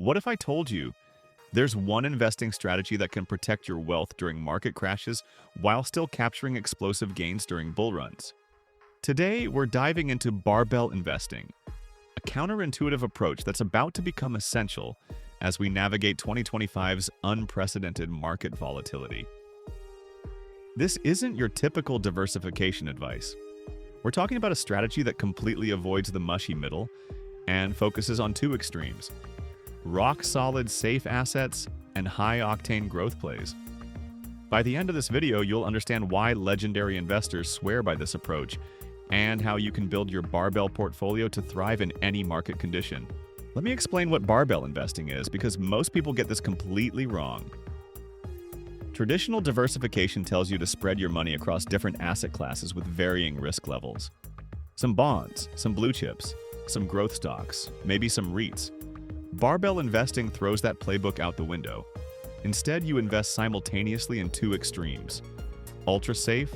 What if I told you there's one investing strategy that can protect your wealth during market crashes while still capturing explosive gains during bull runs? Today, we're diving into barbell investing, a counterintuitive approach that's about to become essential as we navigate 2025's unprecedented market volatility. This isn't your typical diversification advice. We're talking about a strategy that completely avoids the mushy middle and focuses on two extremes: rock-solid safe assets and high-octane growth plays. By the end of this video, you'll understand why legendary investors swear by this approach and how you can build your barbell portfolio to thrive in any market condition. Let me explain what barbell investing is, because most people get this completely wrong. Traditional diversification tells you to spread your money across different asset classes with varying risk levels. Some bonds, some blue chips, some growth stocks, maybe some REITs. Barbell investing throws that playbook out the window. Instead, you invest simultaneously in two extremes: ultra-safe,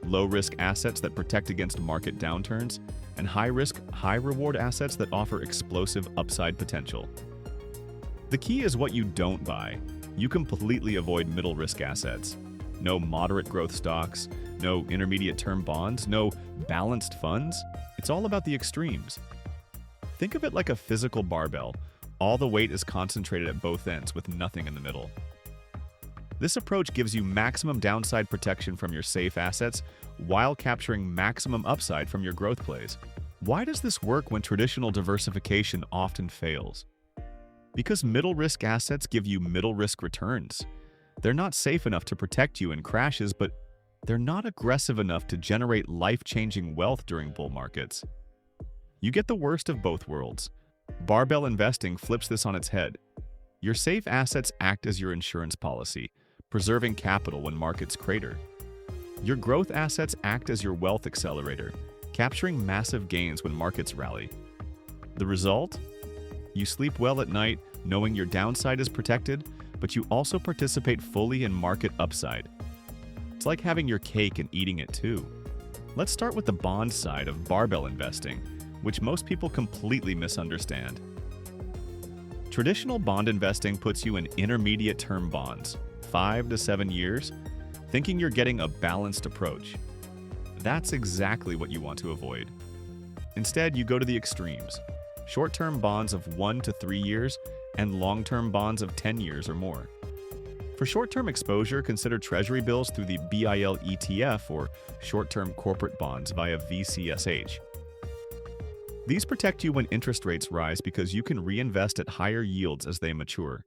low-risk assets that protect against market downturns, and high-risk, high-reward assets that offer explosive upside potential. The key is what you don't buy. You completely avoid middle-risk assets. No moderate growth stocks, no intermediate-term bonds, no balanced funds. It's all about the extremes. Think of it like a physical barbell. All the weight is concentrated at both ends with nothing in the middle. This approach gives you maximum downside protection from your safe assets while capturing maximum upside from your growth plays. Why does this work when traditional diversification often fails? Because middle-risk assets give you middle-risk returns. They're not safe enough to protect you in crashes, but they're not aggressive enough to generate life-changing wealth during bull markets. You get the worst of both worlds. Barbell investing flips this on its head. Your safe assets act as your insurance policy, preserving capital when markets crater. Your growth assets act as your wealth accelerator, capturing massive gains when markets rally. The result? You sleep well at night knowing your downside is protected, but you also participate fully in market upside. It's like having your cake and eating it too. Let's start with the bond side of barbell investing, which most people completely misunderstand. Traditional bond investing puts you in intermediate-term bonds, 5 to 7 years, thinking you're getting a balanced approach. That's exactly what you want to avoid. Instead, you go to the extremes: short-term bonds of 1 to 3 years and long-term bonds of 10 years or more. For short-term exposure, consider treasury bills through the BIL ETF or short-term corporate bonds via VCSH. These protect you when interest rates rise because you can reinvest at higher yields as they mature.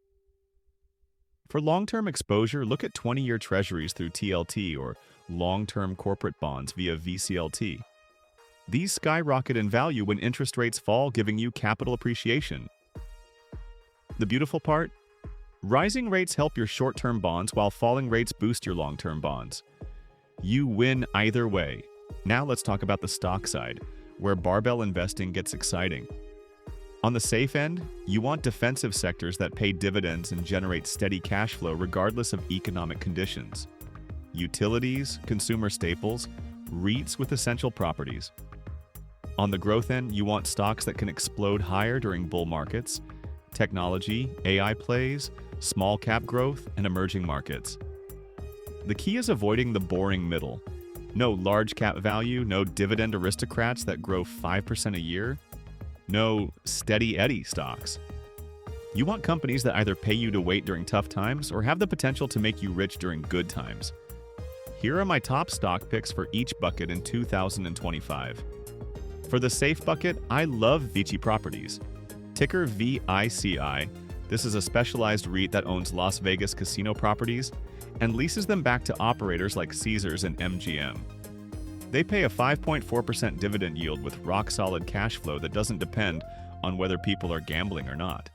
For long-term exposure, look at 20-year treasuries through TLT or long-term corporate bonds via VCLT. These skyrocket in value when interest rates fall, giving you capital appreciation. The beautiful part? Rising rates help your short-term bonds while falling rates boost your long-term bonds. You win either way. Now let's talk about the stock side, where barbell investing gets exciting. On the safe end, you want defensive sectors that pay dividends and generate steady cash flow regardless of economic conditions. Utilities, consumer staples, REITs with essential properties. On the growth end, you want stocks that can explode higher during bull markets: technology, AI plays, small cap growth, and emerging markets. The key is avoiding the boring middle. No large cap value, no dividend aristocrats that grow 5% a year, no steady Eddie stocks. You want companies that either pay you to wait during tough times or have the potential to make you rich during good times. Here are my top stock picks for each bucket in 2025. For the safe bucket, I love VICI Properties. Ticker VICI. This is a specialized REIT that owns Las Vegas casino properties and leases them back to operators like Caesars and MGM. They pay a 5.4% dividend yield with rock-solid cash flow that doesn't depend on whether people are gambling or not.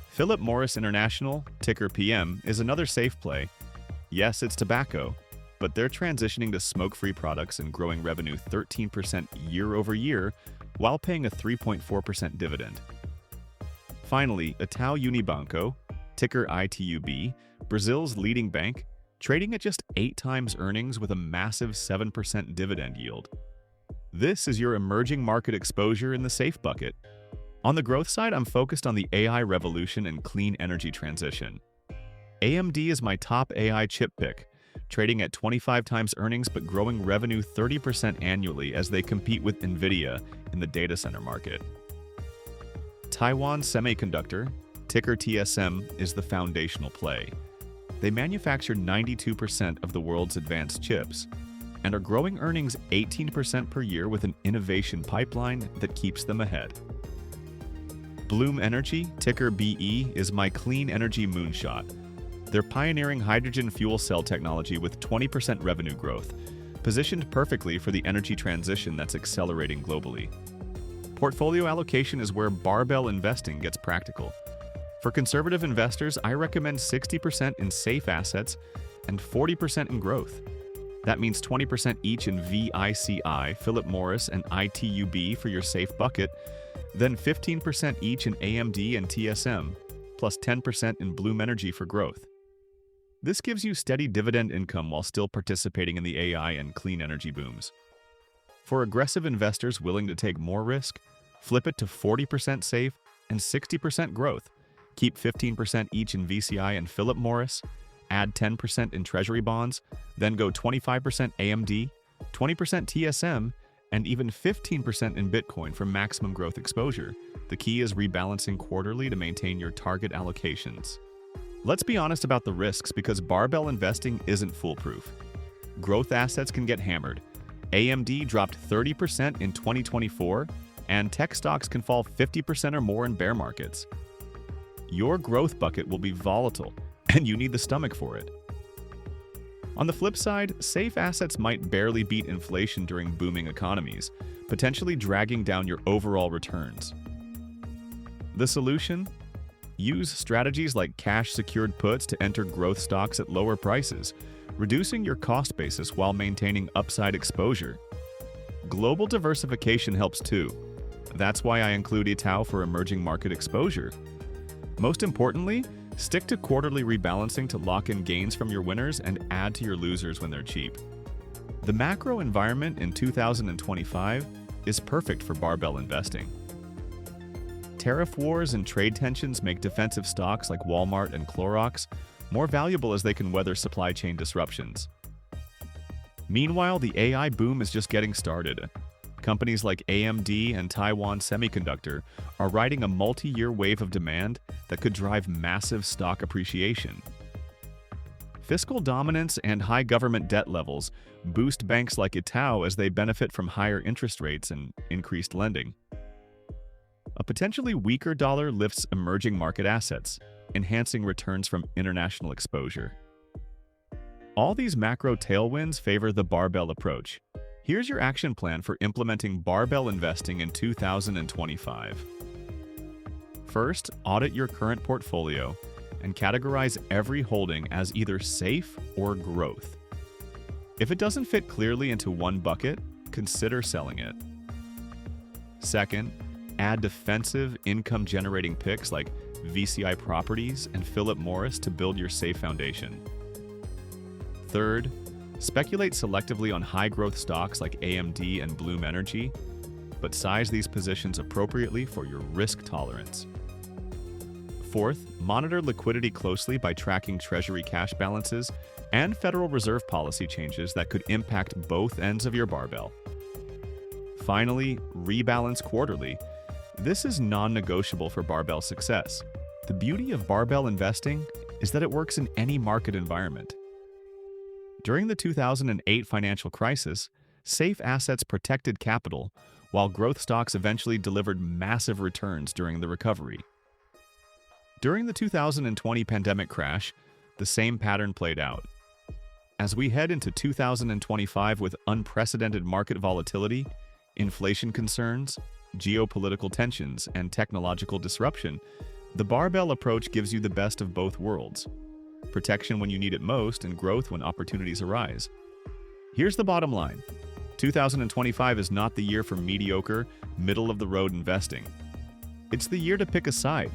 Philip Morris International, ticker PM, is another safe play. Yes, it's tobacco, but they're transitioning to smoke-free products and growing revenue 13% year over year while paying a 3.4% dividend. Finally, Itau Unibanco, ticker ITUB, Brazil's leading bank, trading at just 8 times earnings with a massive 7% dividend yield. This is your emerging market exposure in the safe bucket. On the growth side, I'm focused on the AI revolution and clean energy transition. AMD is my top AI chip pick, trading at 25 times earnings but growing revenue 30% annually as they compete with NVIDIA in the data center market. Taiwan Semiconductor, ticker TSM, is the foundational play. They manufacture 92% of the world's advanced chips and are growing earnings 18% per year with an innovation pipeline that keeps them ahead. Bloom Energy, ticker BE, is my clean energy moonshot. They're pioneering hydrogen fuel cell technology with 20% revenue growth, positioned perfectly for the energy transition that's accelerating globally. Portfolio allocation is where barbell investing gets practical. For conservative investors, I recommend 60% in safe assets and 40% in growth. That means 20% each in VICI, Philip Morris, and ITUB for your safe bucket, then 15% each in AMD and TSM, plus 10% in Bloom Energy for growth. This gives you steady dividend income while still participating in the AI and clean energy booms. For aggressive investors willing to take more risk, flip it to 40% safe and 60% growth. Keep 15% each in VCI and Philip Morris, add 10% in Treasury bonds, then go 25% AMD, 20% TSM, and even 15% in Bitcoin for maximum growth exposure. The key is rebalancing quarterly to maintain your target allocations. Let's be honest about the risks because barbell investing isn't foolproof. Growth assets can get hammered. AMD dropped 30% in 2024, and tech stocks can fall 50% or more in bear markets. Your growth bucket will be volatile, and you need the stomach for it. On the flip side, safe assets might barely beat inflation during booming economies, potentially dragging down your overall returns. The solution? Use strategies like cash-secured puts to enter growth stocks at lower prices, reducing your cost basis while maintaining upside exposure. Global diversification helps too. That's why I include Itau for emerging market exposure. Most importantly, stick to quarterly rebalancing to lock in gains from your winners and add to your losers when they're cheap. The macro environment in 2025 is perfect for barbell investing. Tariff wars and trade tensions make defensive stocks like Walmart and Clorox more valuable as they can weather supply chain disruptions. Meanwhile, the AI boom is just getting started. Companies like AMD and Taiwan Semiconductor are riding a multi-year wave of demand that could drive massive stock appreciation. Fiscal dominance and high government debt levels boost banks like Itau as they benefit from higher interest rates and increased lending. A potentially weaker dollar lifts emerging market assets, enhancing returns from international exposure. All these macro tailwinds favor the barbell approach. Here's your action plan for implementing barbell investing in 2025. First, audit your current portfolio and categorize every holding as either safe or growth. If it doesn't fit clearly into one bucket, consider selling it. Second, add defensive income-generating picks like VICI Properties and Philip Morris to build your safe foundation. Third, speculate selectively on high-growth stocks like AMD and Bloom Energy, but size these positions appropriately for your risk tolerance. Fourth, monitor liquidity closely by tracking Treasury cash balances and Federal Reserve policy changes that could impact both ends of your barbell. Finally, rebalance quarterly. This is non-negotiable for barbell success. The beauty of barbell investing is that it works in any market environment. During the 2008 financial crisis, safe assets protected capital, while growth stocks eventually delivered massive returns during the recovery. During the 2020 pandemic crash, the same pattern played out. As we head into 2025 with unprecedented market volatility, inflation concerns, geopolitical tensions, and technological disruption, the barbell approach gives you the best of both worlds: protection when you need it most and growth when opportunities arise. Here's the bottom line. 2025 is not the year for mediocre, middle-of-the-road investing. It's the year to pick a side.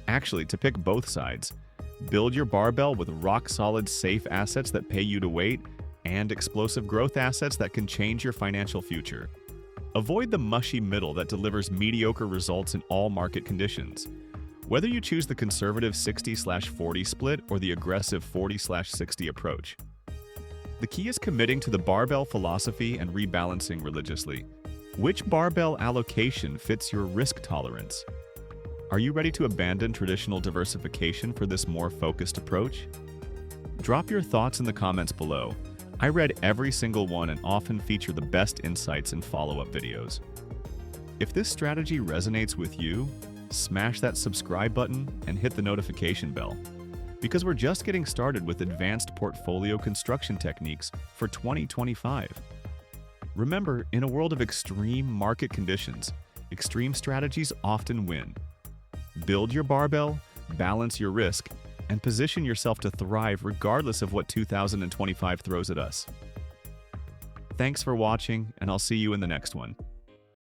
Actually, to pick both sides. Build your barbell with rock-solid, safe assets that pay you to wait and explosive growth assets that can change your financial future. Avoid the mushy middle that delivers mediocre results in all market conditions. Whether you choose the conservative 60/40 split or the aggressive 40/60 approach. The key is committing to the barbell philosophy and rebalancing religiously. Which barbell allocation fits your risk tolerance? Are you ready to abandon traditional diversification for this more focused approach? Drop your thoughts in the comments below. I read every single one and often feature the best insights in follow-up videos. If this strategy resonates with you, smash that subscribe button and hit the notification bell, because we're just getting started with advanced portfolio construction techniques for 2025. Remember, in a world of extreme market conditions, extreme strategies often win. Build your barbell, balance your risk, and position yourself to thrive regardless of what 2025 throws at us. Thanks for watching, and I'll see you in the next one.